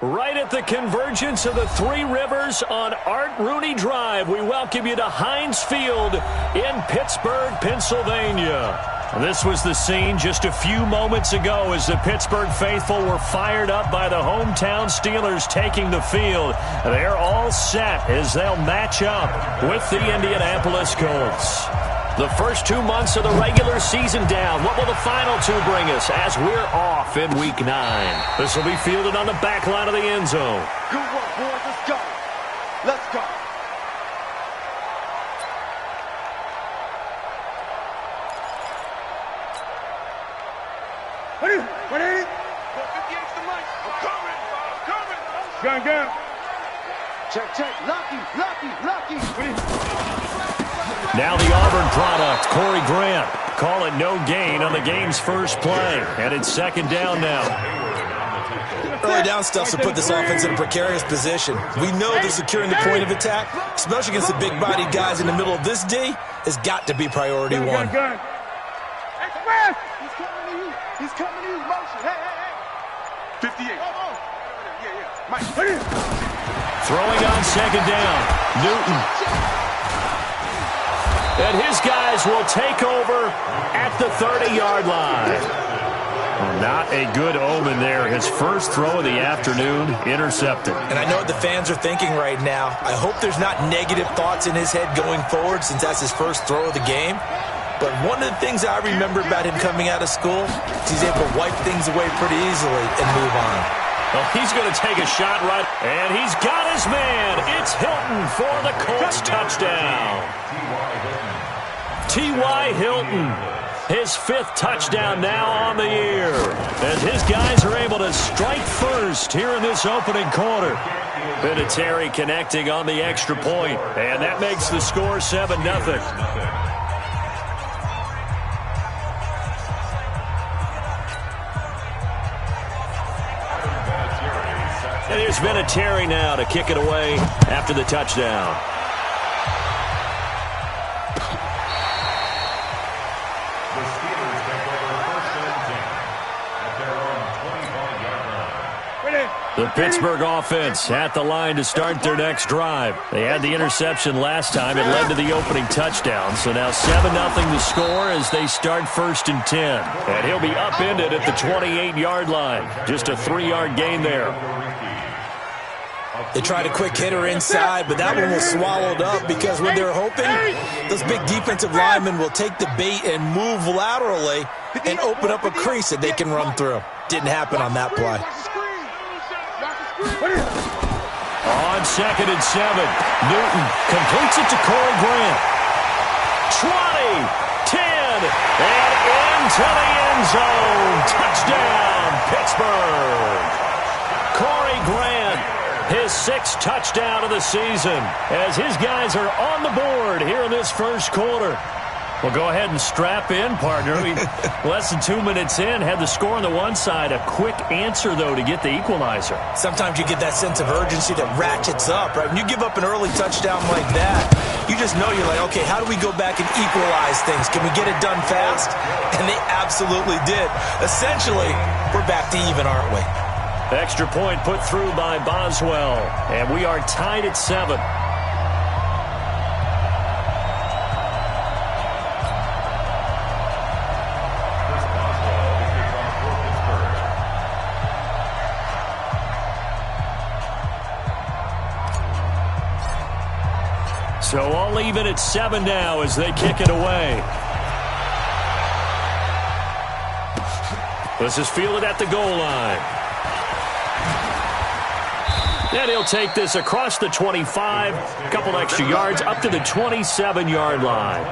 Right at the convergence of the Three Rivers on Art Rooney Drive, we welcome you to Heinz Field in Pittsburgh, Pennsylvania. This was the scene just a few moments ago as the Pittsburgh faithful were fired up by the hometown Steelers taking the field. They're all set as they'll match up with the Indianapolis Colts. The first 2 months of the regular season down. What will the final two bring us as we're off in Week 9? This will be fielded on the back line of the end zone. Good work, boys. Let's go. Let's go. What is it? 58's the mic. I'm coming. Gun. Check. Lucky. Now the Auburn product, Corey Grant. Call it no gain on the game's first play. And it's second down now. Early down stuff to put this offense in a precarious position. We know that securing the point of attack, especially against the big-bodied guys in the middle of this D, has got to be priority one. Gun. Express! He's coming to you. Motion. Hey. 58. Yeah. Mike. Throwing on second down. Newton. And his guys will take over at the 30-yard line. Well, not a good omen there. His first throw of the afternoon intercepted. And I know what the fans are thinking right now. I hope there's not negative thoughts in his head going forward since that's his first throw of the game. But one of the things I remember about him coming out of school is he's able to wipe things away pretty easily and move on. Well, he's going to take a shot right, and he's got his man. It's Hilton for the Colts touchdown. T.Y. Hilton, his 5th touchdown now on the year, as his guys are able to strike first here in this opening quarter. Vinatieri connecting on the extra point, and that makes the score 7-0. And there's Vinatieri now to kick it away after the touchdown. The Steelers take over first and 10 at their own 25-yard line. The Pittsburgh offense at the line to start their next drive. They had the interception last time. It led to the opening touchdown. So now 7-0 the score as they start first and 10. And he'll be upended at the 28-yard line. Just a 3-yard gain there. They tried a quick hitter inside, but that one was swallowed up because when they're hoping, those big defensive linemen will take the bait and move laterally and open up a crease that they can run through. Didn't happen on that play. On second and 7, Newton completes it to Corey Grant. 20, 10, and into the end zone. Touchdown, Pittsburgh. Corey Grant, his 6th touchdown of the season, as his guys are on the board here in this first quarter. Well, go ahead and strap in, partner. Less than 2 minutes in, had the score on the one side. A quick answer, though, to get the equalizer. Sometimes you get that sense of urgency that ratchets up, right? When you give up an early touchdown like that, you just know you're like, okay, how do we go back and equalize things? Can we get it done fast? And they absolutely did. Essentially, we're back to even, aren't we? Extra point put through by Boswell, and we are tied at 7. So all even at 7 now as they kick it away. This is fielded at the goal line. And he'll take this across the 25, a couple extra yards, up to the 27-yard line.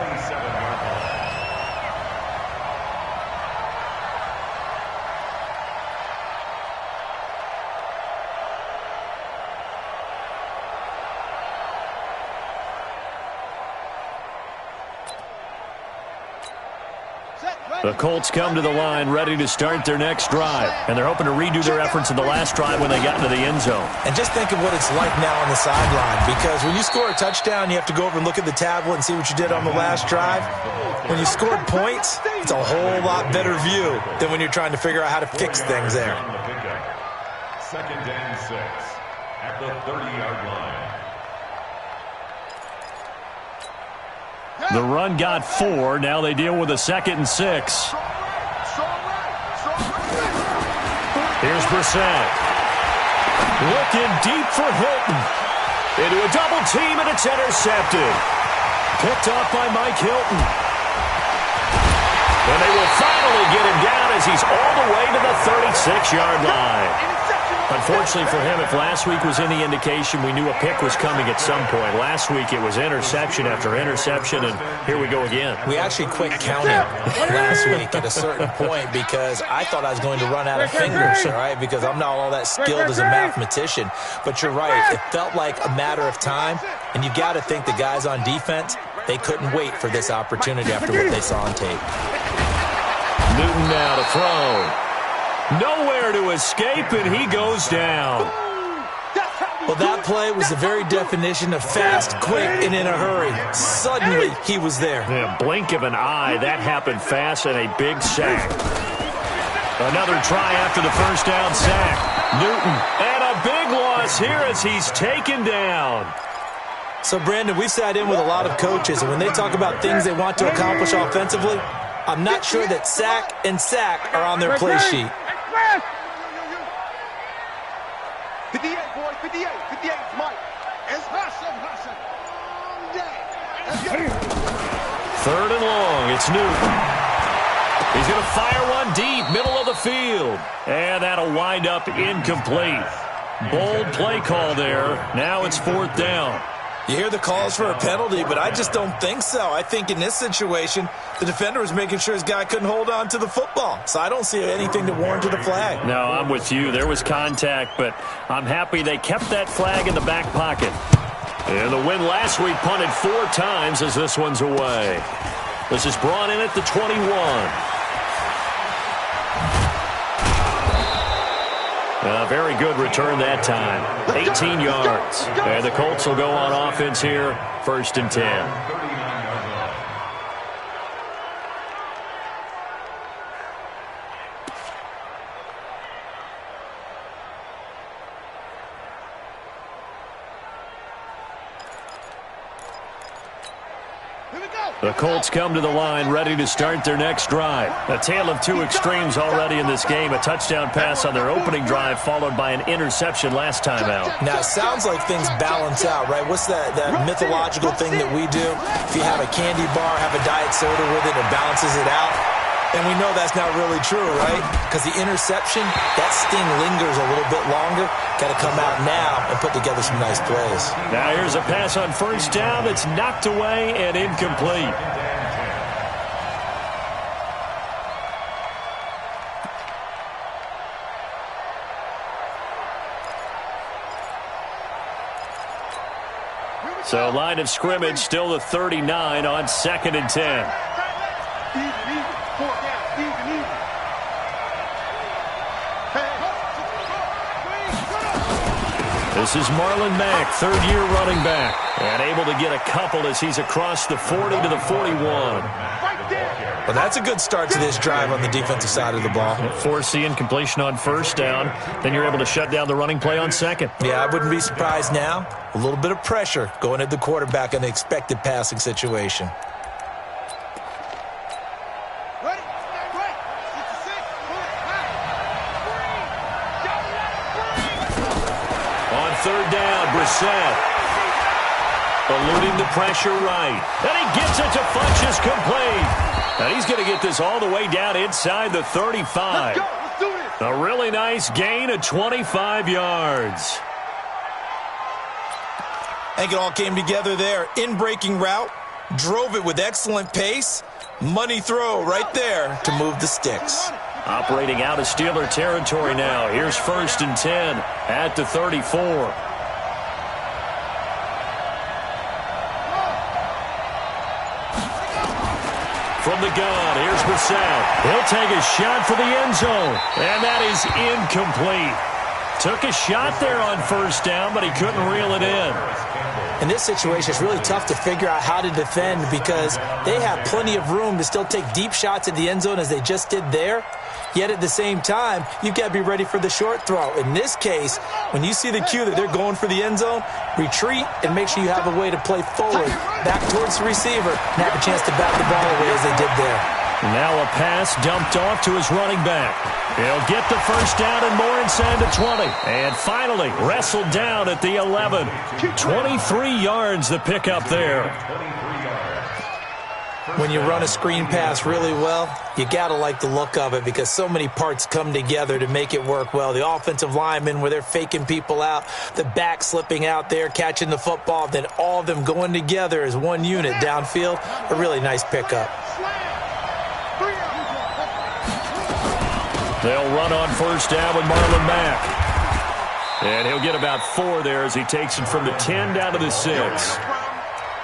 The Colts come to the line ready to start their next drive. And they're hoping to redo their efforts in the last drive when they got into the end zone. And just think of what it's like now on the sideline. Because when you score a touchdown, you have to go over and look at the tablet and see what you did on the last drive. When you scored points, it's a whole lot better view than when you're trying to figure out how to fix things there. Second and 6 at the 30-yard line. The run got 4. Now they deal with a 2nd and 6. Here's Brissett. Looking deep for Hilton. Into a double team, and it's intercepted. Picked off by Mike Hilton. And they will finally get him down as he's all the way to the 36-yard line. Unfortunately for him, if last week was any indication, we knew a pick was coming at some point. Last week it was interception after interception, and here we go again. We actually quit counting last week at a certain point because I thought I was going to run out of fingers, all right, because I'm not all that skilled as a mathematician. But you're right, it felt like a matter of time, and you got to think the guys on defense, they couldn't wait for this opportunity after what they saw on tape. Newton now to throw. Nowhere to escape, and he goes down. Well, that play was the very definition of fast, quick, and in a hurry. Suddenly, he was there. Yeah, blink of an eye. That happened fast, and a big sack. Another try after the first down sack. Newton, and a big loss here as he's taken down. So, Brandon, we sat in with a lot of coaches, and when they talk about things they want to accomplish offensively, I'm not sure that sack and sack are on their play sheet. 58, boys, 58. 58 is Mike. It's Hassan. Third and long, it's Newton. He's going to fire one deep, middle of the field. And that'll wind up incomplete. Bold play call there. Now it's 4th down. You hear the calls for a penalty, but I just don't think so. I think in this situation, the defender was making sure his guy couldn't hold on to the football. So I don't see anything to warrant the flag. No, I'm with you. There was contact, but I'm happy they kept that flag in the back pocket. And the win last week punted 4 times as this one's away. This is brought in at the 21. A very good return that time. 18 yards. And the Colts will go on offense here, 1st and 10. The Colts come to the line ready to start their next drive. A tale of 2 extremes already in this game. A touchdown pass on their opening drive followed by an interception last time out. Now, it sounds like things balance out, right? What's that mythological thing that we do? If you have a candy bar, have a diet soda with it, it balances it out. And we know that's not really true, right? Because the interception, that sting lingers a little bit longer. Got to come out now and put together some nice plays. Now here's a pass on 1st down that's knocked away and incomplete. So line of scrimmage still the 39 on 2nd and 10. This is Marlon Mack, 3rd-year running back, and able to get a couple as he's across the 40 to the 41. Well, that's a good start to this drive on the defensive side of the ball. Force the incompletion on 1st down, then you're able to shut down the running play on 2nd. Yeah, I wouldn't be surprised now. A little bit of pressure going at the quarterback in an expected passing situation. On 3rd down, Brissett eluding the pressure right. And he gets it to Funchess complete. And he's going to get this all the way down inside the 35. Let's do this. A really nice gain of 25 yards. I think it all came together there. In-breaking route, drove it with excellent pace. Money throw right there to move the sticks. Operating out of Steeler territory now. Here's 1st and 10 at the 34. From the gun, here's Brissett. He'll take a shot for the end zone, and that is incomplete. Took a shot there on 1st down, but he couldn't reel it in. In this situation, it's really tough to figure out how to defend because they have plenty of room to still take deep shots at the end zone as they just did there. Yet at the same time, you've got to be ready for the short throw. In this case, when you see the cue that they're going for the end zone, retreat and make sure you have a way to play forward, back towards the receiver, and have a chance to bat the ball away as they did there. Now a pass dumped off to his running back. He'll get the first down and more inside the 20. And finally, wrestled down at the 11. 23 yards the pickup there. When you run a screen pass really well, you got to like the look of it because so many parts come together to make it work well. The offensive linemen where they're faking people out, the back slipping out there, catching the football, then all of them going together as one unit downfield. A really nice pickup. They'll run on first down with Marlon Mack. And he'll get about 4 there as he takes it from the 10 down to the 6.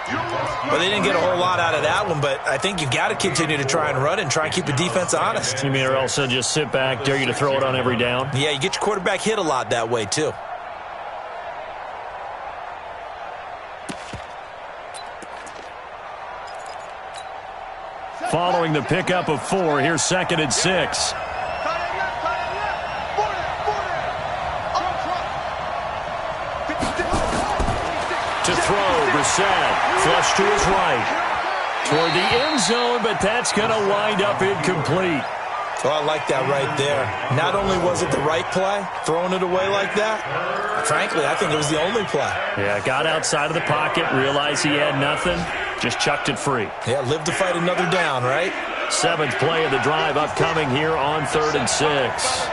Well, they didn't get a whole lot out of that one, but I think you've got to continue to try and run it and try and keep the defense honest. You mean or else they'll just sit back, dare you to throw it on every down? Yeah, you get your quarterback hit a lot that way, too. Following the pickup of 4, here's 2nd and 6. To throw, Brissett, flush to his right. Toward the end zone, but that's going to wind up incomplete. Well, I like that right there. Not only was it the right play, throwing it away like that, frankly, I think it was the only play. Yeah, got outside of the pocket, realized he had nothing, just chucked it free. Yeah, live to fight another down, right? 7th play of the drive upcoming here on 3rd and 6.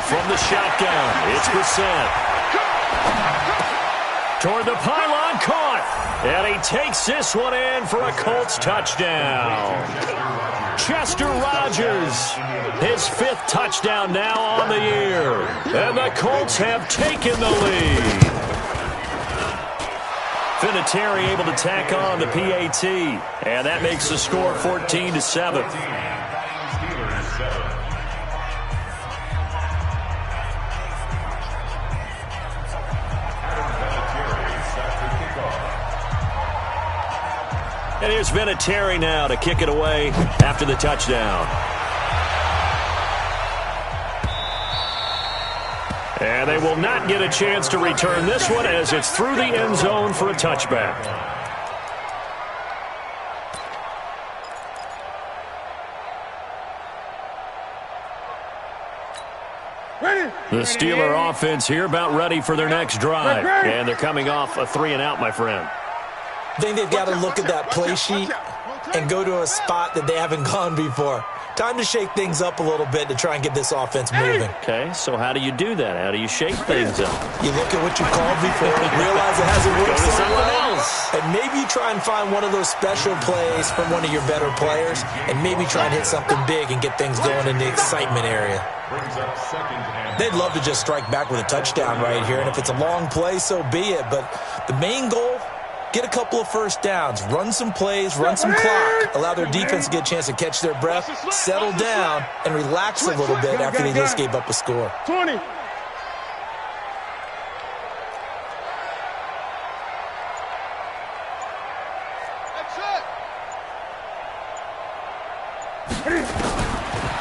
From the shotgun, it's Brissett. Toward the pylon, caught. And he takes this one in for a Colts touchdown. Chester Rogers, his 5th touchdown now on the year. And the Colts have taken the lead. Vinatieri able to tack on the PAT. And that makes the score 14-7. And here's Vinatieri now to kick it away after the touchdown. And they will not get a chance to return this one as it's through the end zone for a touchback. The Steeler offense here about ready for their next drive. And they're coming off a 3-and-out, my friend. I think they've got to look at that play sheet and go to a spot that they haven't gone before. Time to shake things up a little bit to try and get this offense moving. Okay, so how do you do that? How do you shake things up? You look at what you called before, realize it hasn't worked Go to so something well, else. and maybe you try and find one of those special plays from one of your better players, and maybe try and hit something big and get things going in the excitement area. They'd love to just strike back with a touchdown right here, and if it's a long play, so be it. But the main goal, get a couple of first downs, run some plays, run some clock, allow their defense to get a chance to catch their breath, settle down, and relax a little bit after they just gave up a score. 20.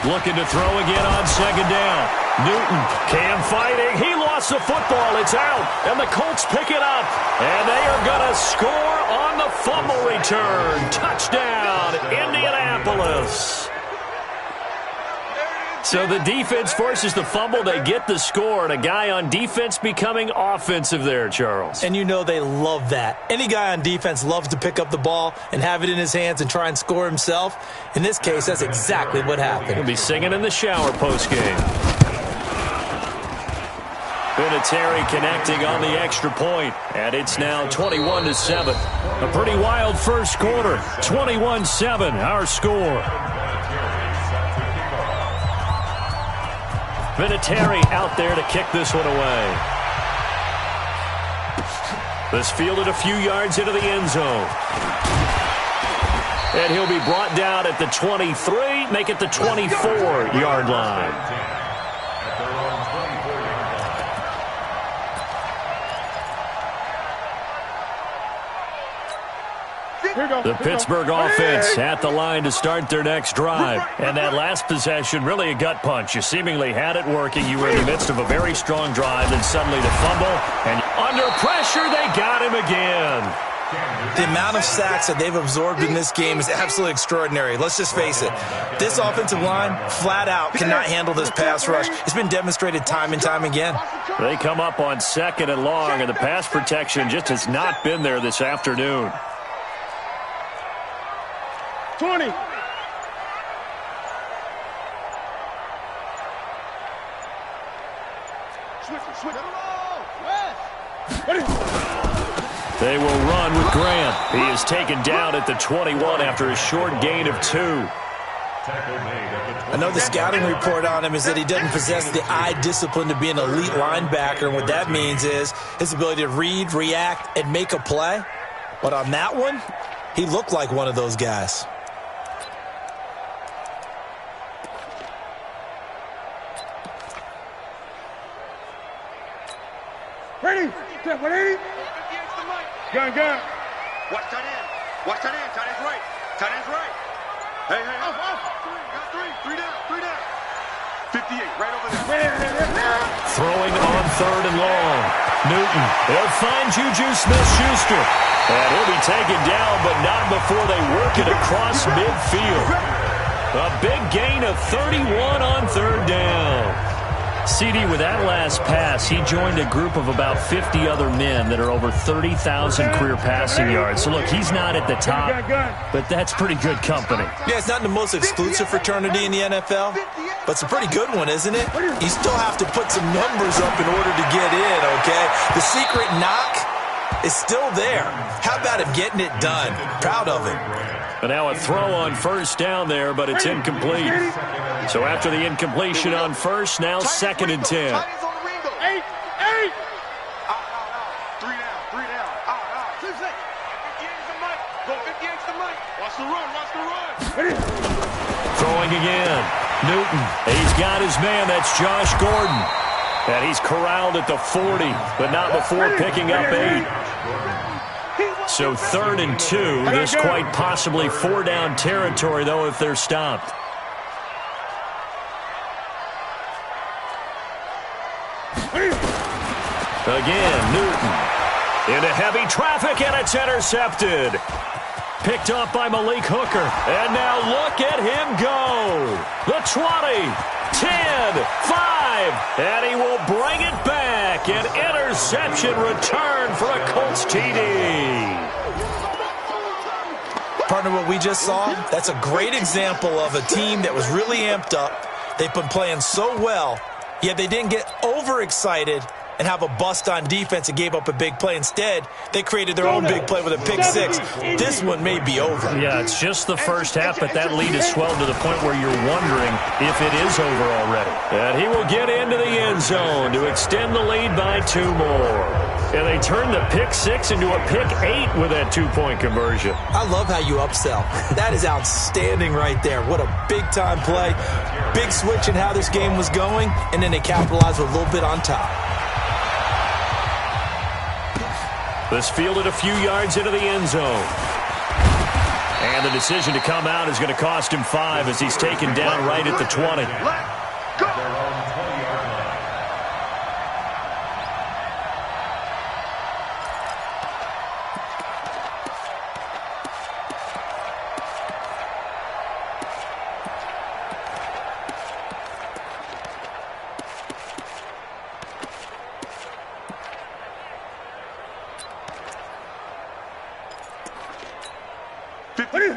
Looking to throw again on 2nd down. Newton, Cam fighting. He lost the football. It's out. And the Colts pick it up. And they are going to score on the fumble return. Touchdown, Indianapolis. So the defense forces the fumble. They get the score. And a guy on defense becoming offensive there, Charles. And you know they love that. Any guy on defense loves to pick up the ball and have it in his hands and try and score himself. In this case, that's exactly what happened. He'll be singing in the shower postgame. Vinatieri connecting on the extra point, and it's now 21-7. A pretty wild first quarter. 21-7, our score. Vinatieri out there to kick this one away. This fielded a few yards into the end zone. And he'll be brought down at the 23, make it the 24-yard line. The Pittsburgh offense at the line to start their next drive. And that last possession, really a gut punch. You seemingly had it working. You were in the midst of a very strong drive, then suddenly the fumble. And under pressure, they got him again. The amount of sacks that they've absorbed in this game is absolutely extraordinary. Let's just face it. This offensive line, flat out, cannot handle this pass rush. It's been demonstrated time and time again. They come up on 2nd and long, and the pass protection just has not been there this afternoon. 20. They will run with Grant. He is taken down at the 21 after a short gain of 2. I know the scouting report on him is that he doesn't possess the eye discipline to be an elite linebacker, and what that means is his ability to read, react, and make a play. But on that one, he looked like one of those guys. Ready? Step 180. Gun. Watch tight end. Watch tight end. Tight end's right. Tight end's right. Hey. Off. Got 3 down. 58, right over there. Throwing on 3rd and long. Newton. They'll find Juju Smith-Schuster. And he'll be taken down, but not before they work it across midfield. A big gain of 31 on 3rd down. CD, with that last pass, he joined a group of about 50 other men that are over 30,000 career passing yards. So, look, he's not at the top, but that's pretty good company. Yeah, it's not the most exclusive fraternity in the NFL, but it's a pretty good one, isn't it? You still have to put some numbers up in order to get in, okay? The secret knock is still there. How about him getting it done? Proud of him. But now a throw on 1st down there, but it's incomplete. So after the incompletion on 1st, now 2nd and 10. 8. 3 down. 58's the mic. Go 58's the mic. Watch the run. Throwing again. Newton. He's got his man. That's Josh Gordon. And he's corralled at the 40, but not before picking up 8. So 3rd and 2. This quite possibly 4-down territory, though, if they're stopped. Again, Newton. Into heavy traffic, and it's intercepted. Picked up by Malik Hooker. And now look at him go. The 20, 10, 5, and he will bring it back. An interception return for a Colts TD. Partner, what we just saw, that's a great example of a team that was really amped up. They've been playing so well, yet they didn't get overexcited and have a bust on defense and gave up a big play. Instead, they created their own big play with a pick 6. This one may be over. Yeah, it's just the first half, but that lead has swelled to the point where you're wondering if it is over already. And he will get into the end zone to extend the lead by 2 more. And they turn the pick 6 into a pick 8 with that 2-point conversion. I love how you upsell. That is outstanding right there. What a big-time play. Big switch in how this game was going, and then they capitalized with a little bit on top. This fielded a few yards into the end zone. And the decision to come out is going to cost him 5 as he's taken down right at the 20.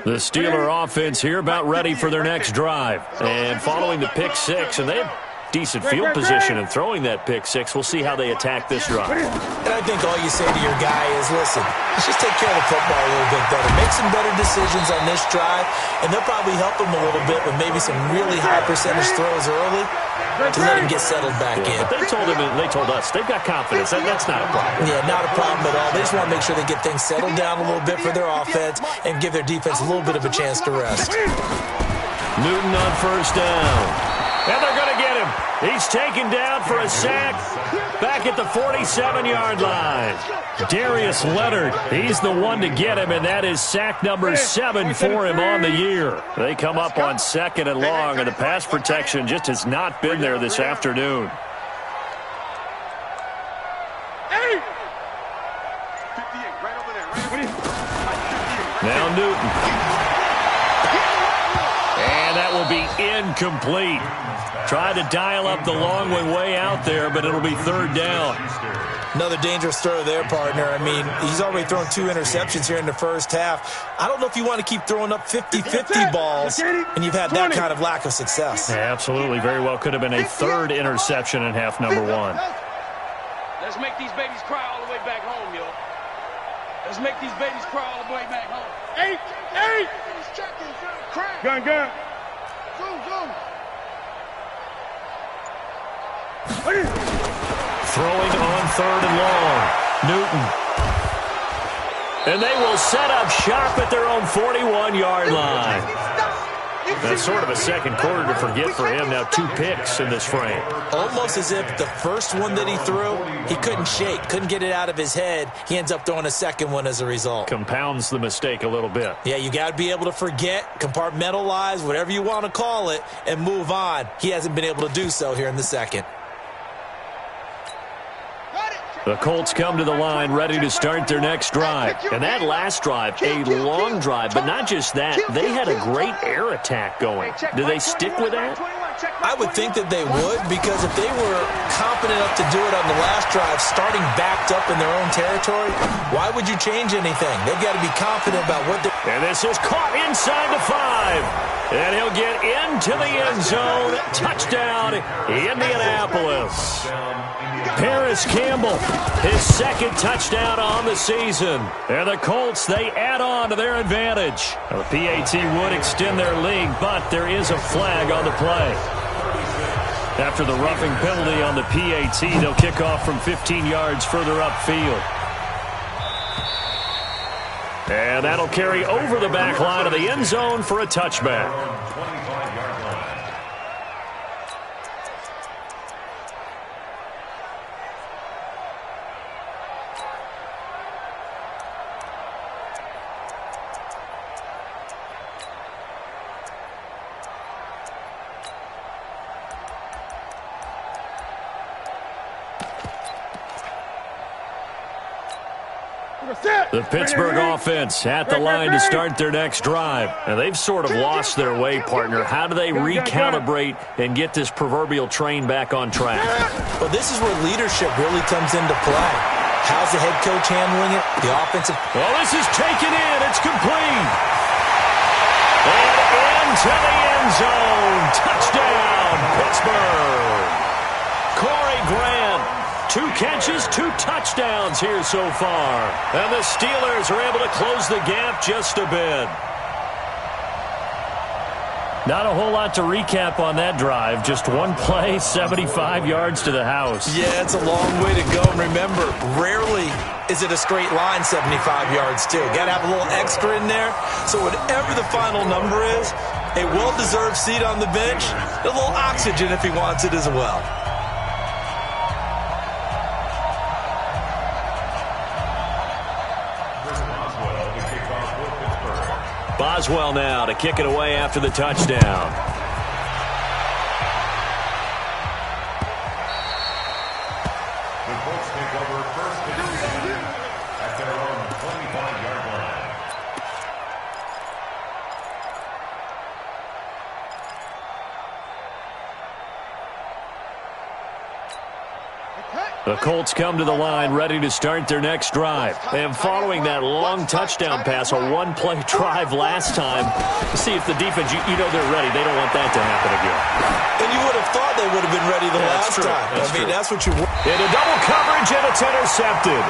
The Steeler offense here about ready for their next drive. And following the pick 6, and they have decent field position and throwing that pick 6. We'll see how they attack this drive. And I think all you say to your guy is, listen, let's just take care of the football a little bit better. Make some better decisions on this drive, and they'll probably help him a little bit with maybe some really high percentage throws early to let him get settled back in. But they told us they've got confidence. That's not a problem. Yeah, not a problem at all. They just want to make sure they get things settled down a little bit for their offense and give their defense a little bit of a chance to rest. Newton on 1st down. And they're going to get him. He's taken down for a sack back at the 47-yard line. Darius Leonard, he's the one to get him, and that is sack number 7 for him on the year. They come up on 2nd and long, and the pass protection just has not been there this afternoon. Now Newton. And that will be incomplete. Tried to dial up the long way out there, but it'll be 3rd down. Another dangerous throw there, partner. I mean, he's already thrown 2 interceptions here in the first half. I don't know if you want to keep throwing up 50-50 balls, and you've had that kind of lack of success. Yeah, absolutely. Very well could have been a 3rd interception in half number 1. Let's make these babies cry all the way back home, yo. Let's make these babies cry all the way back home. 8. Gun. Zoom. Throwing on 3rd and long. Newton. And they will set up shop at their own 41-yard line. That's sort of a second quarter to forget for him. Now 2 picks in this frame. Almost as if the first one that he threw, he couldn't shake, couldn't get it out of his head. He ends up throwing a second one as a result. Compounds the mistake a little bit. Yeah, you got to be able to forget, compartmentalize, whatever you want to call it, and move on. He hasn't been able to do so here in the second. The Colts come to the line ready to start their next drive. And that last drive, a long drive, but not just that. They had a great air attack going. Do they stick with that? I would think that they would, because if they were confident enough to do it on the last drive, starting backed up in their own territory, why would you change anything? They've got to be confident about what they're... And this is caught inside the 5. And he'll get into the end zone. Touchdown, Indianapolis. Paris Campbell, his 2nd touchdown on the season. And the Colts, they add on to their advantage. The PAT would extend their lead, but there is a flag on the play. After the roughing penalty on the PAT, they'll kick off from 15 yards further upfield. And that'll carry over the back line of the end zone for a touchback. The Pittsburgh offense at the line to start their next drive. And they've sort of lost their way, partner. How do they recalibrate and get this proverbial train back on track? Well, this is where leadership really comes into play. How's the head coach handling it? The offensive... Well, this is taken in. It's complete. And into the end zone. Touchdown, Pittsburgh. Corey Grant. 2 catches, 2 touchdowns here so far. And the Steelers are able to close the gap just a bit. Not a whole lot to recap on that drive. Just 1 play, 75 yards to the house. Yeah, it's a long way to go. And remember, rarely is it a straight line 75 yards, too. Got to have a little extra in there. So whatever the final number is, a well-deserved seat on the bench, a little oxygen if he wants it as well. Boswell now to kick it away after the touchdown. The Colts take over 1st and 10 at their own 25-yard line. The Colts come to the line ready to start their next drive. And following that long touchdown pass, a 1-play drive last time, see if the defense, you know they're ready. They don't want that to happen again. And you would have thought they would have been ready the last time. That's what you want. Into double coverage, and it's intercepted.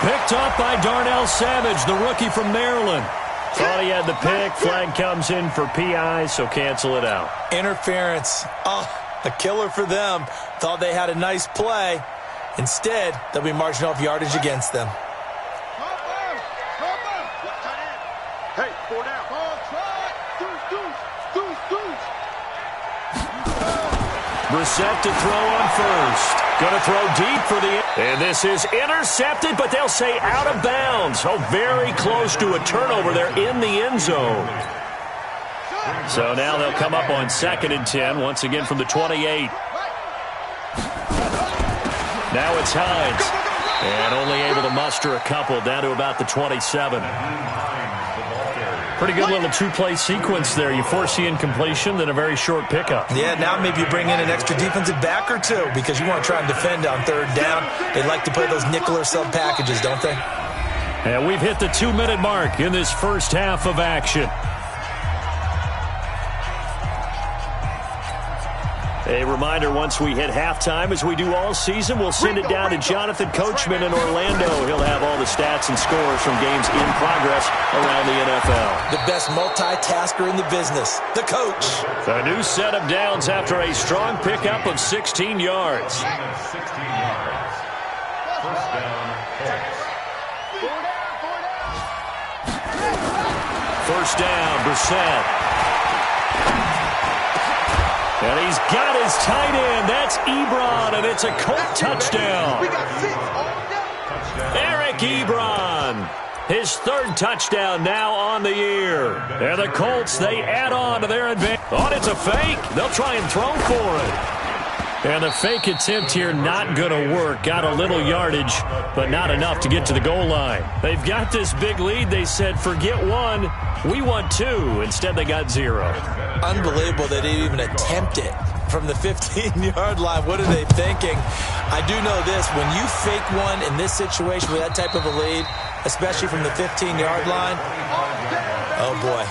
Picked up by Darnell Savage, the rookie from Maryland. Thought he had the pick. Flag comes in for PI, so cancel it out. Interference. Oh, a killer for them. Thought they had a nice play. Instead, they'll be marching off yardage against them. Hey, 4 down. Brissett to throw on first. Going to throw deep for the... And this is intercepted, but they'll say out of bounds. Oh, very close to a turnover there in the end zone. So now they'll come up on 2nd and 10, once again from the 28. Now it's Hines. And only able to muster a couple down to about the 27. Pretty good little two-play sequence there. You force the incompletion, then a very short pickup. Yeah, now maybe you bring in an extra defensive back or two because you want to try and defend on 3rd down. They like to play those nickel or sub packages, don't they? And we've hit the 2-minute mark in this first half of action. A reminder, once we hit halftime, as we do all season, we'll send it down to Jonathan Coachman in Orlando. He'll have all the stats and scores from games in progress around the NFL. The best multitasker in the business, the coach. A new set of downs after a strong pickup of 16 yards. 16 yards. First down, Colts. First down, Brissett. And he's got his tight end. That's Ebron, and it's a Colt touchdown. Eric Ebron, his 3rd touchdown now on the year. And the Colts, they add on to their advantage. Oh, it's a fake. They'll try and throw for it. And the fake attempt here not going to work. Got a little yardage, but not enough to get to the goal line. They've got this big lead. They said, forget 1, we want 2. Instead, they got 0. Unbelievable they didn't even attempt it from the 15-yard line. What are they thinking? I do know this. When you fake one in this situation with that type of a lead, especially from the 15-yard line, oh, boy.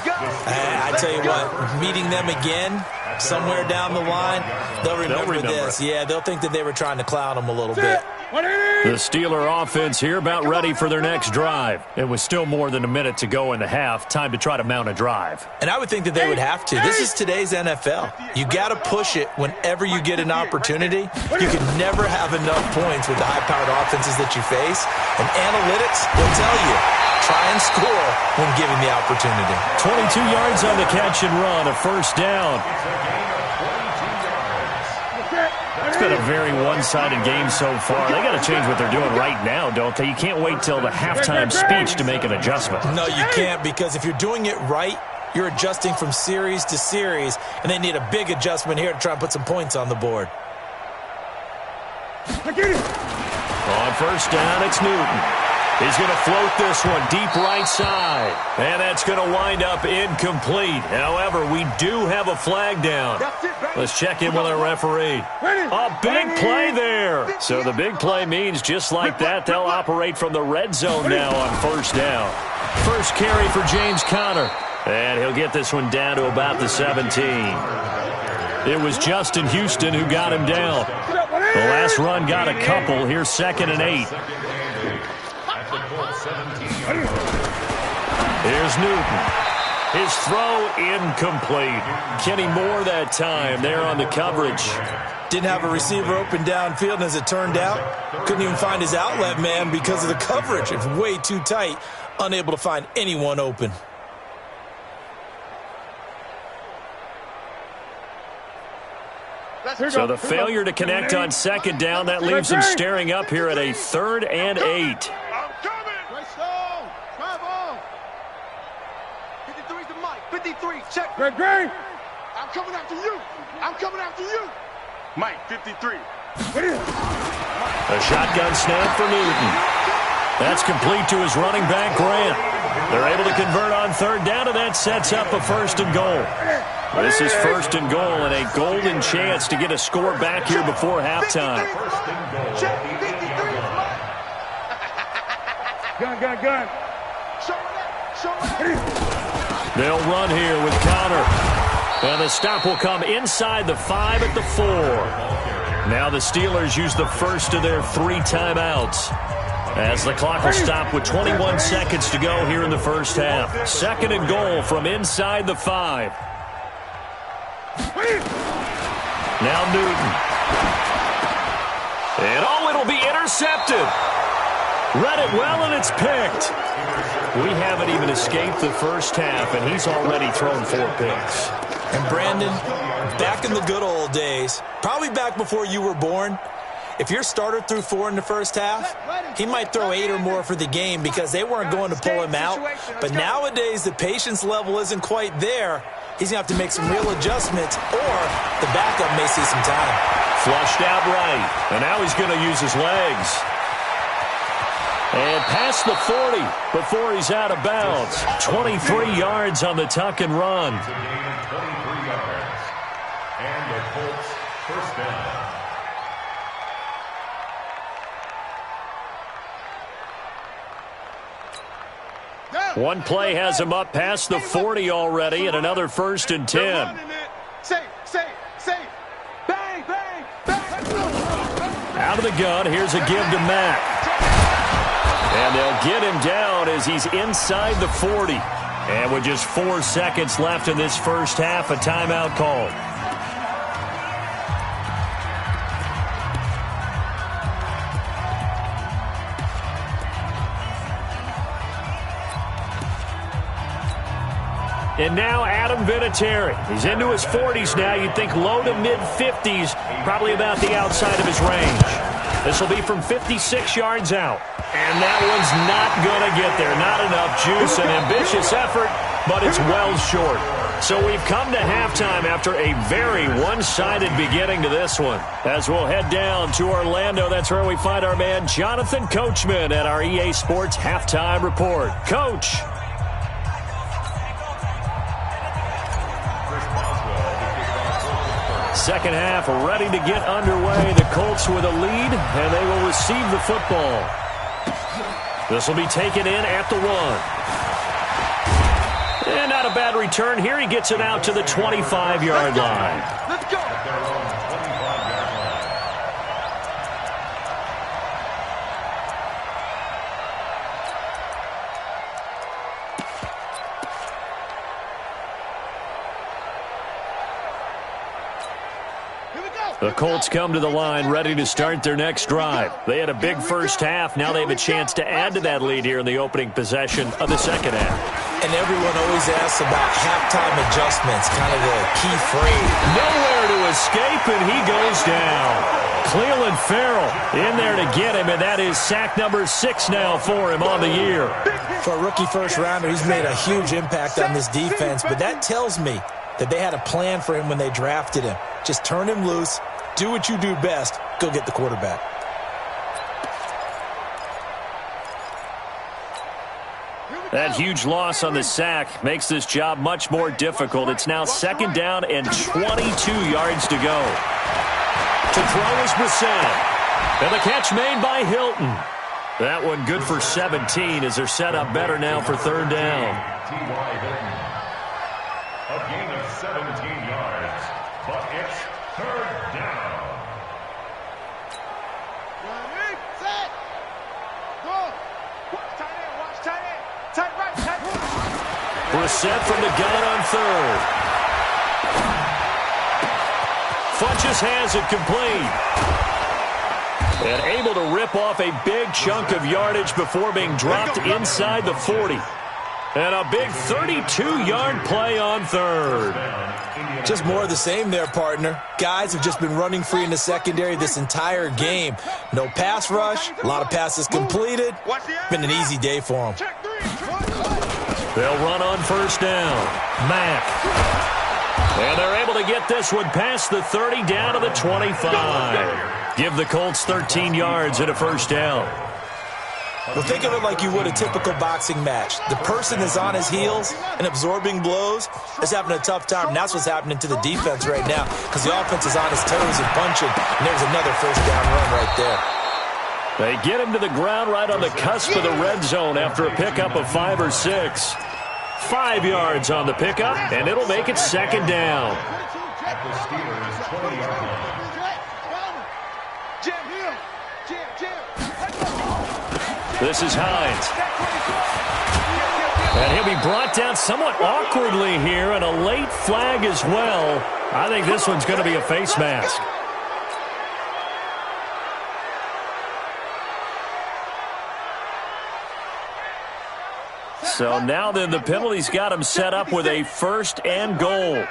I tell you what, meeting them again somewhere down the line, they'll remember this. Yeah, they'll think that they were trying to clown them a little bit. The Steeler offense here about ready for their next drive. It was still more than a minute to go in the half. Time to try to mount a drive. And I would think that they would have to. This is today's NFL. You got to push it whenever you get an opportunity. You can never have enough points with the high-powered offenses that you face. And analytics will tell you, try and score when given the opportunity. 22 yards on the catch and run, a first down. It's been a very one-sided game so far. They got to change what they're doing right now, don't they? You can't wait till the halftime speech to make an adjustment. No, you can't, because if you're doing it right, you're adjusting from series to series, and they need a big adjustment here to try and put some points on the board. On first down, it's Newton. He's going to float this one deep right side. And that's going to wind up incomplete. However, we do have a flag down. Let's check in with our referee. A big play there. So the big play means just like that, they'll operate from the red zone now on first down. First carry for James Conner. And he'll get this one down to about the 17. It was Justin Houston who got him down. The last run got a couple. Here's 2nd and 8. Here's Newton. His throw incomplete. Kenny Moore that time there on the coverage. Didn't have a receiver open downfield, and as it turned out, couldn't even find his outlet man because of the coverage. It's way too tight, unable to find anyone open. So the failure to connect on 2nd down, that leaves them staring up here at a 3rd and 8. I'm coming! Right stone! Drive on! 53's the mic. 53, check. Greg! I'm coming after you! I'm coming after you! Mike, 53. A shotgun snap for Newton. That's complete to his running back, Grant. They're able to convert on 3rd down, and that sets up a 1st and goal. This is 1st and goal and a golden chance to get a score back here before halftime. Gun. They'll run here with Conner. And the stop will come inside the 5 at the 4. Now the Steelers use the first of their 3 timeouts, as the clock will stop with 21 seconds to go here in the first half. 2nd and goal from inside the 5. Now Newton. And it'll be intercepted. Read it well, and it's picked. We haven't even escaped the first half, and he's already thrown 4 picks. And Brandon, back in the good old days, probably back before you were born, if your starter threw 4 in the first half, he might throw 8 or more for the game because they weren't going to pull him out. But nowadays, the patience level isn't quite there. He's going to have to make some real adjustments, or the backup may see some time. Flushed out right, and now he's going to use his legs. And past the 40 before he's out of bounds. 23 yards on the tuck and run. It's a gain of 23 yards. And the Colts first down. One play has him up past the 40 already, and another 1st and 10. Safe. Bang, bang, bang. Out of the gun, here's a give to Mack. And they'll get him down as he's inside the 40. And with just 4 seconds left in this first half, a timeout called. And now Adam Vinatieri. He's into his 40s now. You'd think low to mid-50s, probably about the outside of his range. This will be from 56 yards out. And that one's not going to get there. Not enough juice, an ambitious effort, but it's well short. So we've come to halftime after a very one-sided beginning to this one. As we'll head down to Orlando, that's where we find our man Jonathan Coachman at our EA Sports Halftime Report. Coach. Second half ready to get underway. The Colts with a lead, and they will receive the football. This will be taken in at the 1. And not a bad return here. He gets it out to the 25-yard line. Let's go. The Colts come to the line ready to start their next drive. They had a big first half. Now they have a chance to add to that lead here in the opening possession of the second half. And everyone always asks about halftime adjustments, kind of the key phrase. Nowhere to escape, and he goes down. Cleveland Farrell in there to get him, and that is sack number 6 now for him on the year. For a rookie first-rounder, he's made a huge impact on this defense, but that tells me that they had a plan for him when they drafted him. Just turn him loose, do what you do best, go get the quarterback. That huge loss on the sack makes this job much more difficult. It's now 2nd down and 22 yards to go. To throw is Brissett. And the catch made by Hilton. That one good for 17 as they're set up better now for 3rd down. T.Y. Hilton. A gain of 17 yards, but it's 3rd down. Set. Go. Watch tight end. Watch tight end. Tight right. Tight right. Brissett from the gun on 3rd. Funches has it complete. And able to rip off a big chunk of yardage before being dropped inside the 40. And a big 32-yard play on 3rd. Just more of the same there, partner. Guys have just been running free in the secondary this entire game. No pass rush, a lot of passes completed. Been an easy day for them. They'll run on 1st down. Mack. And they're able to get this one past the 30 down to the 25. Give the Colts 13 yards and a 1st down. Well, think of it like you would a typical boxing match. The person is on his heels and absorbing blows is having a tough time. And that's what's happening to the defense right now because the offense is on his toes and punching. And there's another 1st down run right there. They get him to the ground right on the cusp of the red zone after a pickup of 5 or 6. 5 yards on the pickup, and it'll make it 2nd down. At the Steelers' 20-yard line. This is Hines. And he'll be brought down somewhat awkwardly here, and a late flag as well. I think this one's going to be a face mask. So now then the penalty's got him set up with a 1st and goal.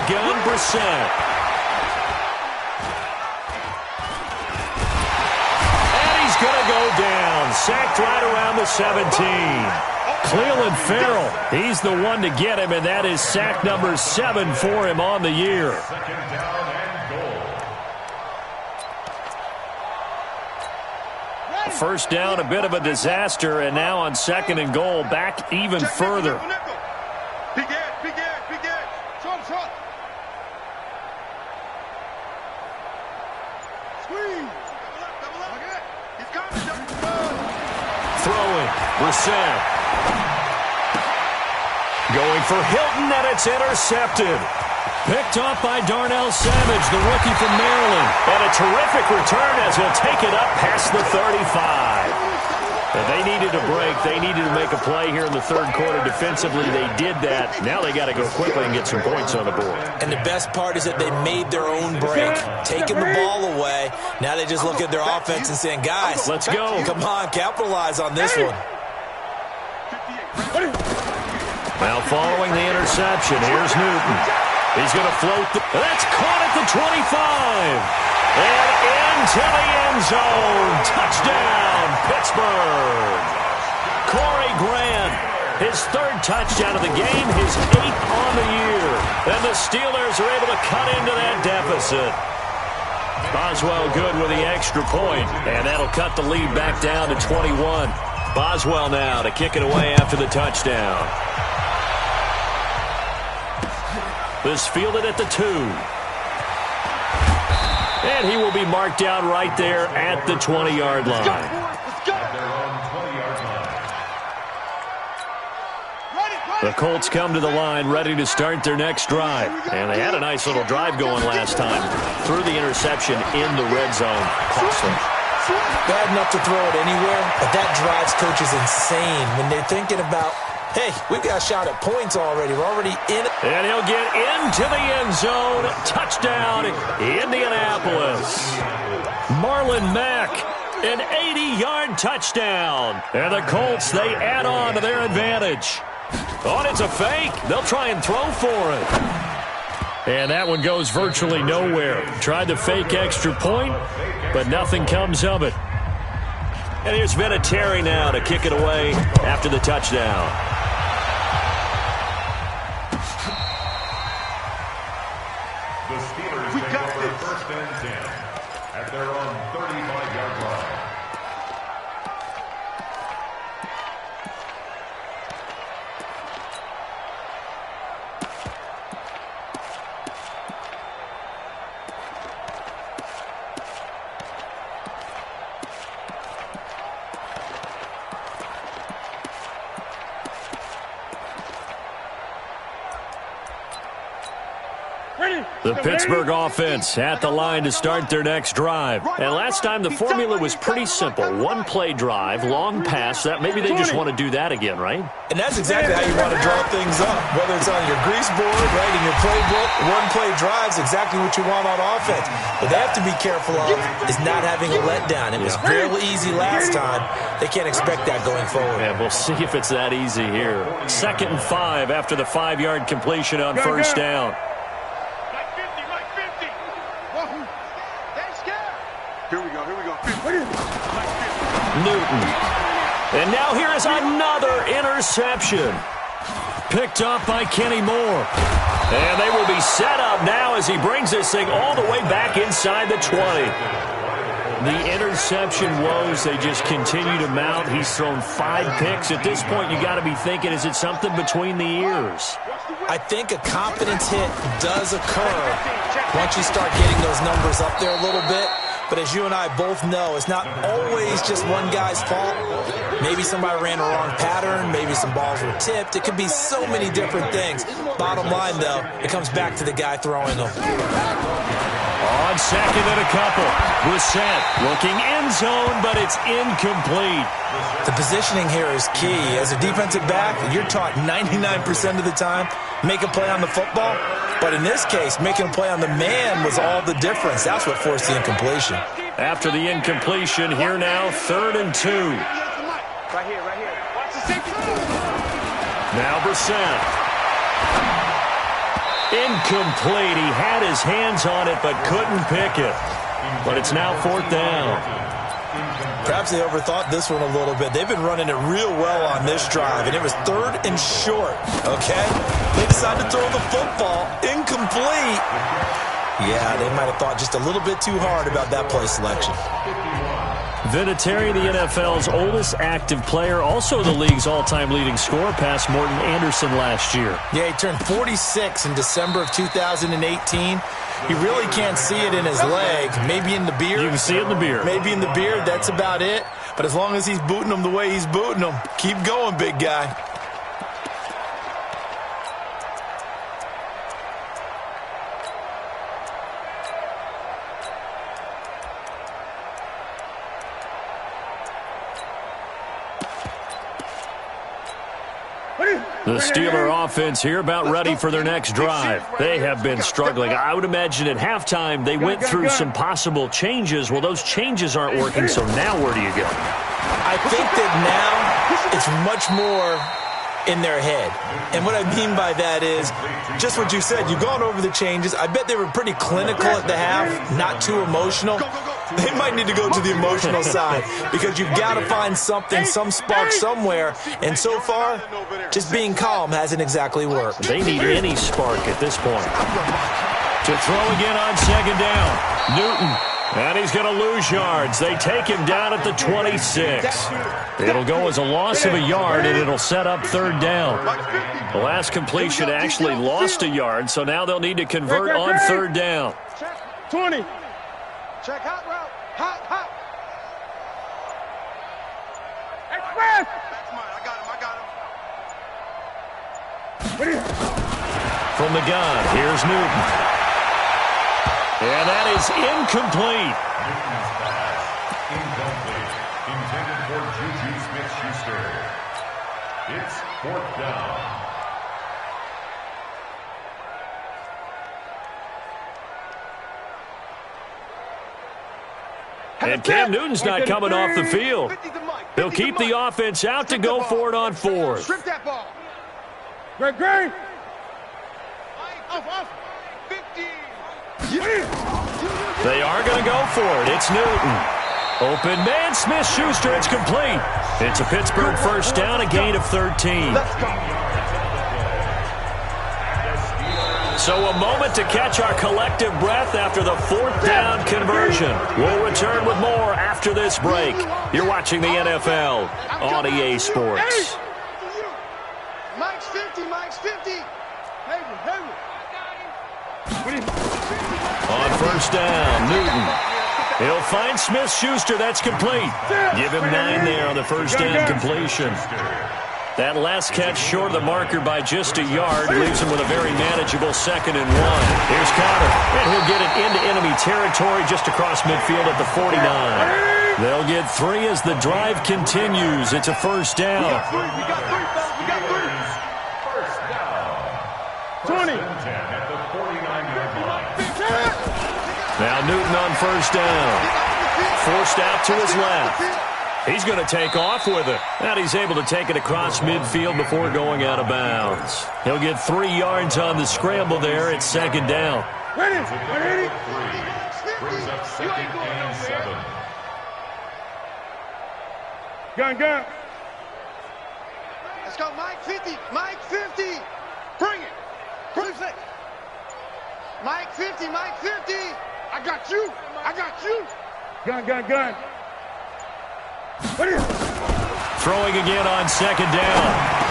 shotgun, Brissett. And he's going to go down. Sacked right around the 17. Cleveland Farrell, he's the one to get him, and that is sack number 7 for him on the year. Second down and goal. First down, a bit of a disaster, and now on 2nd and goal, back even further. Big edge, big edge, big edge. Short. Squeeze. Double up. Look at it. He's coming. Throwing, Brissett. Going for Hilton, and it's intercepted. Picked off by Darnell Savage, the rookie from Maryland. And a terrific return as he'll take it up past the 35. But they needed a break. They needed to make a play here in the 3rd quarter defensively. They did that. Now they got to go quickly and get some points on the board. And the best part is that they made their own break, taking the ball away. Now they just look at their offense and saying, guys, let's go. Come on, capitalize on this one. Now following the interception, here's Newton. He's going to float. That's caught at the 25. And into the end zone. Touchdown, Pittsburgh. Corey Grant, his 3rd touchdown of the game, his 8th on the year. And the Steelers are able to cut into that deficit. Boswell good with the extra point, and that'll cut the lead back down to 21. Boswell now to kick it away after the touchdown. This fielded at the 2. And he will be marked down right there at the 20-yard line. The Colts come to the line ready to start their next drive. And they had a nice little drive going last time. Threw the interception in the red zone. Costly. Bad enough to throw it anywhere, but that drives coaches insane when they're thinking about, hey, we've got a shot at points already. We're already in it. And he'll get into the end zone. Touchdown, Indianapolis. Marlon Mack, an 80-yard touchdown. And the Colts, they add on to their advantage. Oh, it's a fake. They'll try and throw for it. And that one goes virtually nowhere. Tried the fake extra point, but nothing comes of it. And here's Vinatieri now to kick it away after the touchdown. The Steelers take over 1st and 10 at their own 35-yard line. The Pittsburgh offense at the line to start their next drive. And last time the formula was pretty simple. 1-play drive, long pass. That maybe they just want to do that again, right? And that's exactly how you want to draw things up. Whether it's on your grease board, right, in your playbook, 1-play drive's exactly what you want on offense. What they have to be careful of is not having a letdown. It was real easy last time. They can't expect that going forward. Yeah, we'll see if it's that easy here. 2nd and 5 after the 5-yard completion on 1st down. Here we go. Newton. And now here is another interception. Picked up by Kenny Moore. And they will be set up now as he brings this thing all the way back inside the 20. The interception woes, they just continue to mount. He's thrown 5 picks. At this point, you got to be thinking, is it something between the ears? I think a confidence hit does occur once you start getting those numbers up there a little bit. But as you and I both know, it's not always just one guy's fault. Maybe somebody ran a wrong pattern. Maybe some balls were tipped. It could be so many different things. Bottom line, though, it comes back to the guy throwing them. On 2nd and a couple. Brissett looking end zone, but it's incomplete. The positioning here is key. As a defensive back, you're taught 99% of the time, make a play on the football. But in this case, making a play on the man was all the difference. That's what forced the incompletion. After the incompletion, here now, 3rd and 2. Right here. Watch the safety. Now Brissett. Incomplete. He had his hands on it but couldn't pick it. But it's now 4th down. Perhaps they overthought this one a little bit. They've been running it real well on this drive, and it was 3rd and short, okay? They decided to throw the football. Incomplete. Yeah, they might have thought just a little bit too hard about that play selection. Vinatieri, the NFL's oldest active player, also the league's all-time leading scorer, past Morton Anderson last year. Yeah, he turned 46 in December of 2018. He really can't see it in his leg. Maybe in the beard. You can see it in the beard. Maybe in the beard. That's about it. But as long as he's booting them the way he's booting them, keep going, big guy. The Steeler offense here about ready for their next drive. They have bbeen struggling. I would imagine at halftime they went through some possible changes. Well, those changes aren't working, so now where do you go? I think that now it's much more in their head. And what I mean by that is just what you said. You've gone over the changes. I bet they were pretty clinical at the half, not too emotional. They might need to go to the emotional side because you've got to find something, some spark somewhere. And so far, just being calm hasn't exactly worked. They need any spark at this point. To throw again on 2nd down. Newton. And he's going to lose yards. They take him down at the 26. It'll go as a loss of a yard, and it'll set up 3rd down. The last completion actually lost a yard, so now they'll need to convert on 3rd down. 20. Check hot route. Hot. Express. That's mine. I got him. From the gun, here's Newton. And that is incomplete. Newton's pass, incomplete. Intended for Juju Smith-Schuster. It's 4th down. And Cam Newton's not coming off the field. He'll keep the offense out to go for it on 4th. Strip that ball. Great. Off. 50. They are going to go for it. It's Newton. Open man, Smith-Schuster. It's complete. It's a Pittsburgh 1st down, a gain of 13. So a moment to catch our collective breath after the 4th down conversion. We'll return with more after this break. You're watching the NFL on EA Sports. Mike's 50. On 1st down, Newton. He'll find Smith-Schuster. That's complete. Give him 9 there on the 1st down completion. That last catch short of the marker by just a yard leaves him with a very manageable 2nd and 1. Here's Conner, and he'll get it into enemy territory just across midfield at the 49. They'll get 3 as the drive continues. It's a 1st down. We got three. 20. At the 49-yard line. Now Newton on 1st down. Forced out to his left. He's going to take off with it. And he's able to take it across midfield before going out of bounds. He'll get 3 yards on the scramble there. It's 2nd down. Ready. Brings up 2nd and 7. Gun. Let's go, Mike 50. Bring it. Mike 50. I got you. Gun. Throwing again on 2nd down.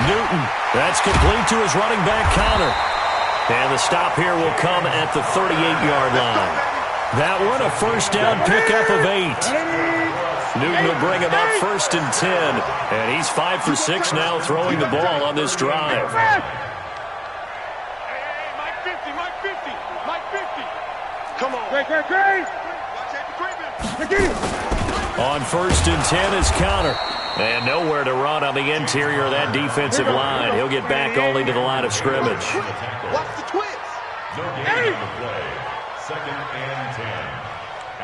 Newton. That's complete to his running back, Conner. And the stop here will come at the 38-yard line. That one a 1st down pickup of 8. Newton will bring him up 1st and 10. And he's 5 for 6 now throwing the ball on this drive. Mike 50. Come on. Great. On 1st and 10 is Conner. And nowhere to run on the interior of that defensive line. He'll get back only to the line of scrimmage. Watch the twins. No gain on the play. 2nd and 10.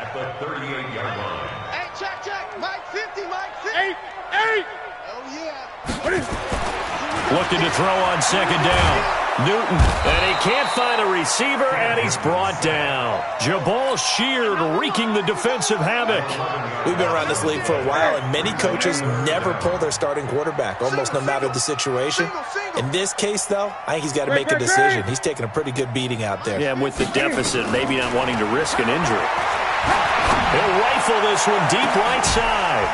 At the 38-yard line. Hey, check. Mike 50. 8. Oh, yeah. Looking to throw on 2nd down. Newton, and he can't find a receiver, and he's brought down. Jabal Sheard wreaking the defensive havoc. We've been around this league for a while, and many coaches never pull their starting quarterback, almost no matter the situation. In this case, though, I think he's got to make a decision. He's taking a pretty good beating out there. Yeah, with the deficit, maybe not wanting to risk an injury. He'll rifle this one deep right side.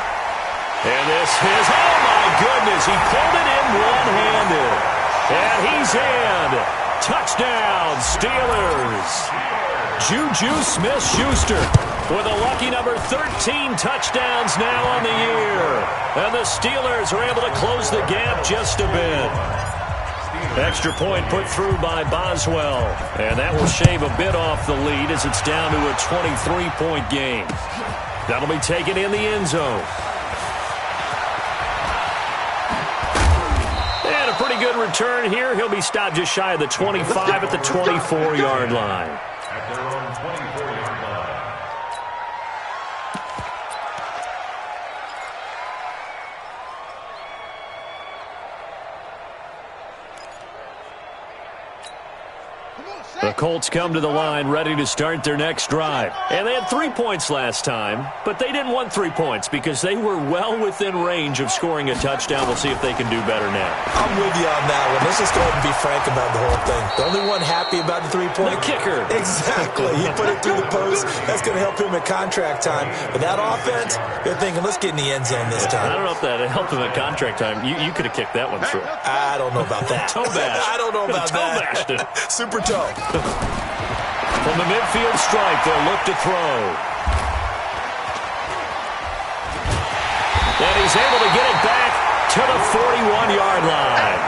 And this is, oh my goodness, he pulled it in one-handed. And he's in. Touchdown, Steelers. Juju Smith-Schuster with a lucky number 13 touchdowns now on the year. And the Steelers are able to close the gap just a bit. Extra point put through by Boswell. And that will shave a bit off the lead as it's down to a 23-point game. That'll be taken in the end zone. And a pretty good return here. He'll be stopped just shy of the 25 at the 24-yard line. At their own 24-yard line. The Colts come to the line ready to start their next drive. And they had 3 points last time, but they didn't want 3 points because they were well within range of scoring a touchdown. We'll see if they can do better now. I'm with you on that one. Let's just go ahead and be frank about the whole thing. The only one happy about the 3-point. The kicker. Exactly. He put it through the post. That's going to help him at contract time. But that offense, they're thinking, let's get in the end zone this time. I don't know if that helped him at contract time. You could have kicked that one through. I don't know about that. Toe bash. I don't know about toe that. Bashed it. Super toe. From the midfield stripe, they'll look to throw. And he's able to get it back to the 41-yard line.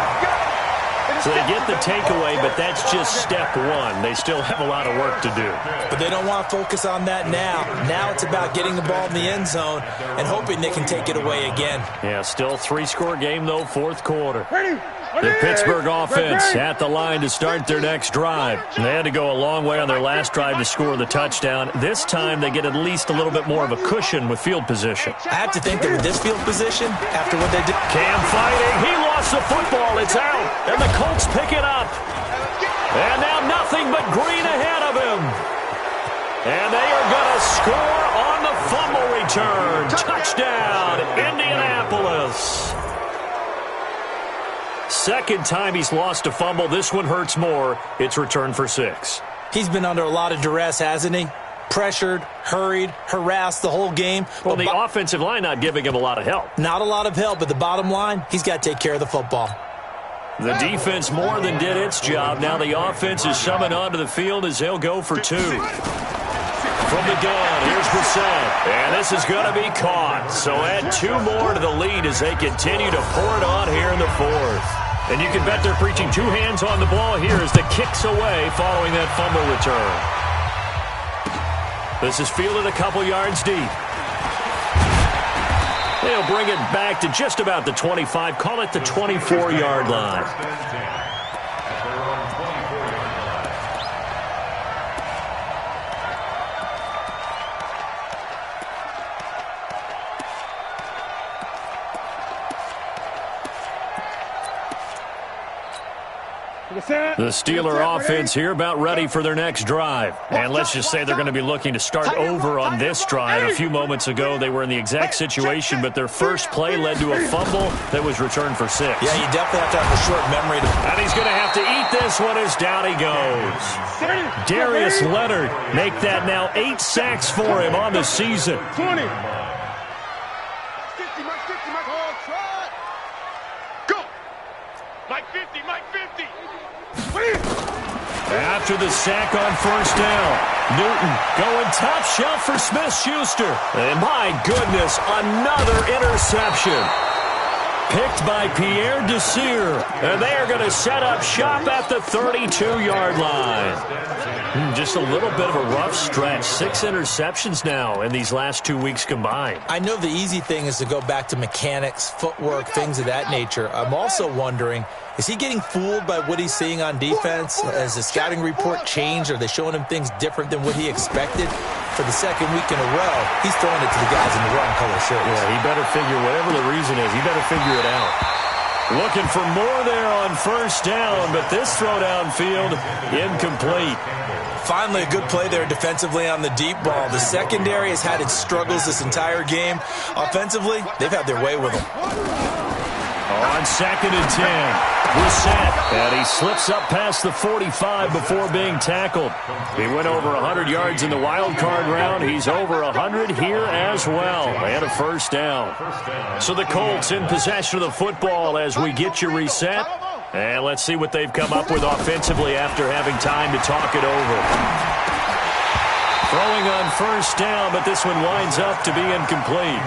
So they get the takeaway, but that's just step one. They still have a lot of work to do. But they don't want to focus on that now. Now it's about getting the ball in the end zone and hoping they can take it away again. Yeah, still 3-score game, though, fourth quarter. The Pittsburgh offense at the line to start their next drive. They had to go a long way on their last drive to score the touchdown. This time they get at least a little bit more of a cushion with field position. I have to think that with this field position, after what they did. Cam fighting. He lost the football. It's out. And the Colts pick it up. And now nothing but green ahead of him. And they are going to score on the fumble return. Touchdown, Indianapolis. Second time he's lost a fumble. This one hurts more. It's returned for 6. He's been under a lot of duress, hasn't he? Pressured, hurried, harassed the whole game. Well, the offensive line not giving him a lot of help. Not a lot of help, but the bottom line, he's got to take care of the football. The defense more than did its job. Now the offense is summoned onto the field as they'll go for 2. From the gun, here's Brissett. And this is going to be caught. So add 2 more to the lead as they continue to pour it on here in the fourth. And you can bet they're preaching 2 hands on the ball here as the kick's away following that fumble return. This is fielded a couple yards deep. They'll bring it back to just about the 25. Call it the 24-yard line. The Steeler offense here about ready for their next drive. And let's just say they're going to be looking to start over on this drive. A few moments ago, they were in the exact situation, but their first play led to a fumble that was returned for 6. Yeah, you definitely have to have a short memory. And he's going to have to eat this one as down he goes. Darius Leonard make that now 8 sacks for him on the season. 20. After the sack on first down, Newton going top shelf for Smith-Schuster. And my goodness, another interception. Picked by Pierre Desir. And they are going to set up shop at the 32-yard line. Just a little bit of a rough stretch. 6 interceptions now in these last 2 weeks combined. I know the easy thing is to go back to mechanics, footwork, things of that nature. I'm also wondering, is he getting fooled by what he's seeing on defense? Has the scouting report changed? Are they showing him things different than what he expected? For the second week in a row, he's throwing it to the guys in the wrong color shirts. Yeah, he better figure, whatever the reason is, he better figure it out. Looking for more there on first down, but this throw downfield incomplete. Finally, a good play there defensively on the deep ball. The secondary has had its struggles this entire game. Offensively, they've had their way with them. On 2nd and 10, reset, and he slips up past the 45 before being tackled. He went over 100 yards in the wild card round. He's over 100 here as well, and a first down. So the Colts in possession of the football as we get you reset. And let's see what they've come up with offensively after having time to talk it over. Throwing on first down, but this one winds up to be incomplete.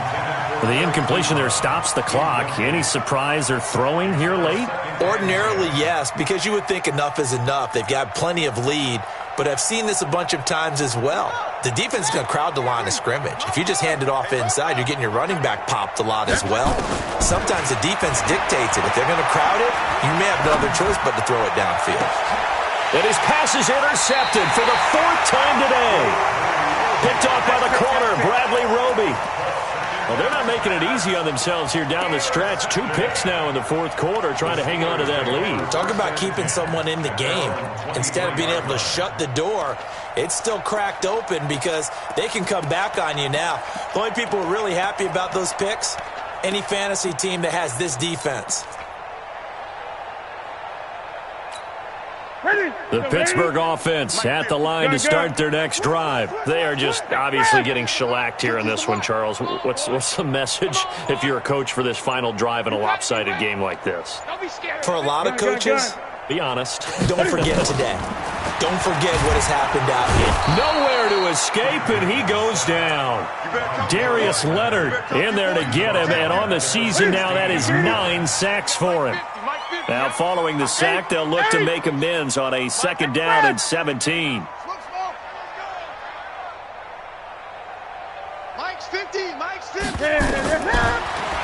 The incompletion there stops the clock. Any surprise they're throwing here late? Ordinarily, yes, because you would think enough is enough. They've got plenty of lead, but I've seen this a bunch of times as well. The defense is going to crowd the line of scrimmage. If you just hand it off inside, you're getting your running back popped a lot as well. Sometimes the defense dictates it. If they're going to crowd it, you may have no other choice but to throw it downfield. And his pass is intercepted for the 4th time today. Picked off by the corner, Bradley Roby. Well, they're not making it easy on themselves here down the stretch. 2 picks now in the 4th quarter, trying to hang on to that lead. Talk about keeping someone in the game. Instead of being able to shut the door, it's still cracked open because they can come back on you now. The only people who are really happy about those picks, any fantasy team that has this defense. The Pittsburgh offense at the line to start their next drive. They are just obviously getting shellacked here in this one, Charles. What's the message if you're a coach for this final drive in a lopsided game like this? For a lot of coaches, be honest. Don't forget today. Don't forget what has happened out here. Nowhere to escape, and he goes down. Darius Leonard in there to get him, and on the season now, that is 9 sacks for him. Now, following the sack, they'll look to make amends on a 2nd down and 17. Mike's 50. Mike's 50.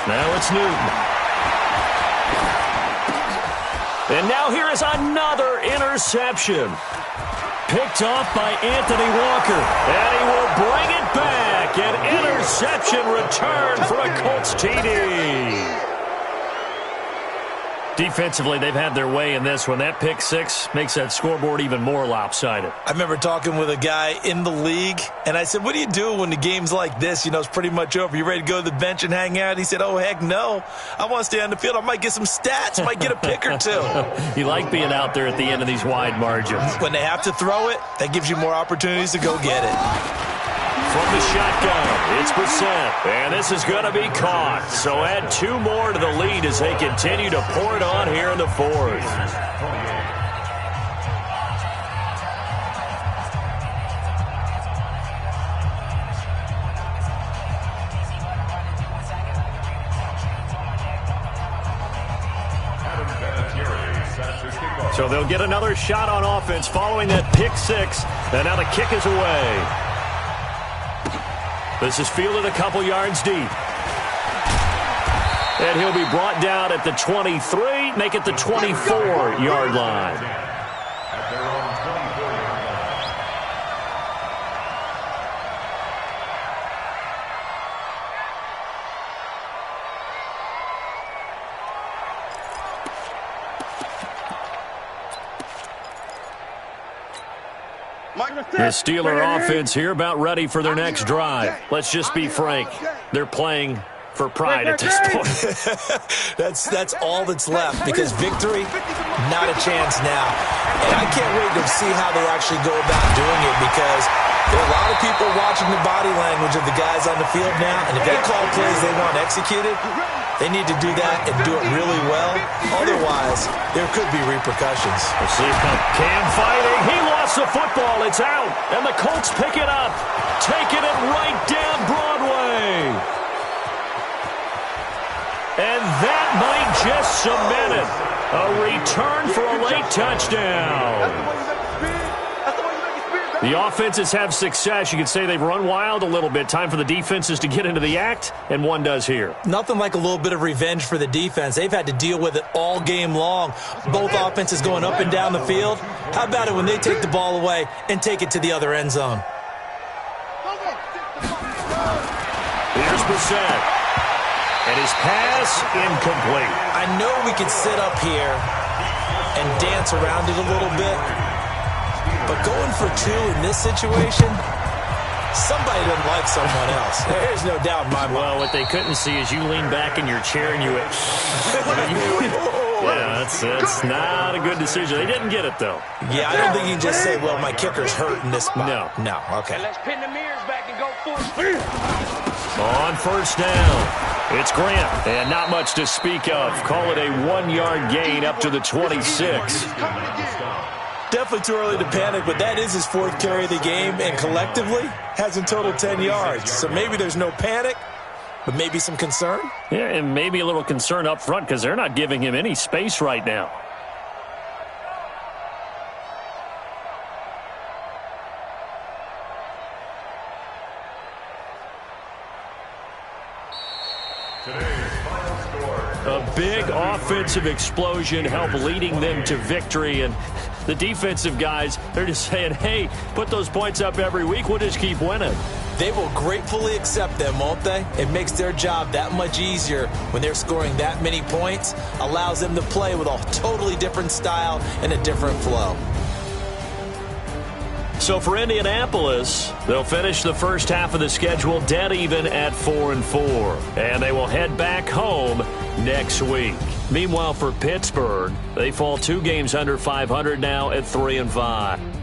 Now it's Newton. And now here is another interception. Picked off by Anthony Walker. And he will bring it back. An interception return for a Colts TD. Defensively, they've had their way in this one. That pick 6 makes that scoreboard even more lopsided. I remember talking with a guy in the league, and I said, what do you do when the game's like this? You know, it's pretty much over. You ready to go to the bench and hang out? He said, oh, heck no. I want to stay on the field. I might get some stats. Might get a pick or 2. You like being out there at the end of these wide margins. When they have to throw it, that gives you more opportunities to go get it. From the shotgun, it's Brissett, and this is going to be caught. So add 2 more to the lead as they continue to pour it on here in the 4th. So they'll get another shot on offense following that pick 6, and now the kick is away. This is fielded a couple yards deep. And he'll be brought down at the 23, make it the 24-yard line. At their own 24-yard line. The Steeler offense here about ready for their next drive. Let's just be frank. They're playing for pride at this point. That's all that's left because victory, not a chance now. And I can't wait to see how they actually go about doing it because there are a lot of people watching the body language of the guys on the field now. And if they call plays they want executed, they need to do that and do it really well. Otherwise, there could be repercussions. We'll see Cam fighting. He lost the football. It's out. And the Colts pick it up, taking it right down Broadway. And that might just cement it. A return for a late touchdown. The offenses have success. You could say they've run wild a little bit. Time for the defenses to get into the act, and one does here. Nothing like a little bit of revenge for the defense. They've had to deal with it all game long. Both offenses going up and down the field. How about it when they take the ball away and take it to the other end zone? Here's Brissett. And his pass incomplete. I know we could sit up here and dance around it a little bit, but going for 2 in this situation, somebody doesn't like someone else. There's no doubt in my mind. Well, what they couldn't see is you lean back in your chair and you went, yeah, that's not a good decision. They didn't get it, though. Yeah, I don't think you can just say, well, my kicker's hurt in this spot. No, okay. And let's pin the mirrors back and go full speed. On first down, it's Grant, and not much to speak of. Call it a 1-yard gain up to the 26. Definitely too early to panic, but that is his 4th carry of the game, and collectively has in total 10 yards. So maybe there's no panic, but maybe some concern. Yeah, and maybe a little concern up front because they're not giving him any space right now. A big offensive explosion helped leading them to victory, and the defensive guys, they're just saying, hey, put those points up every week, we'll just keep winning. They will gratefully accept them, won't they? It makes their job that much easier when they're scoring that many points, allows them to play with a totally different style and a different flow. So for Indianapolis, they'll finish the first half of the schedule dead even at 4-4, and they will head back home next week. Meanwhile, for Pittsburgh, they fall 2 games under 500 now at 3-5.